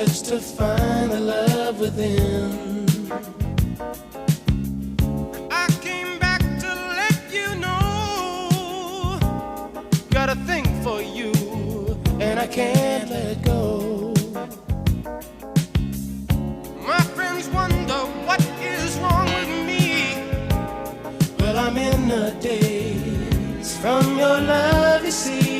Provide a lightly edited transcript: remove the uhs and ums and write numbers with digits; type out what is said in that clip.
search to find the love within. I came back to let you know, got a thing for you, and I can't let go. My friends wonder what is wrong with me. Well, I'm in a daze from your love, you see.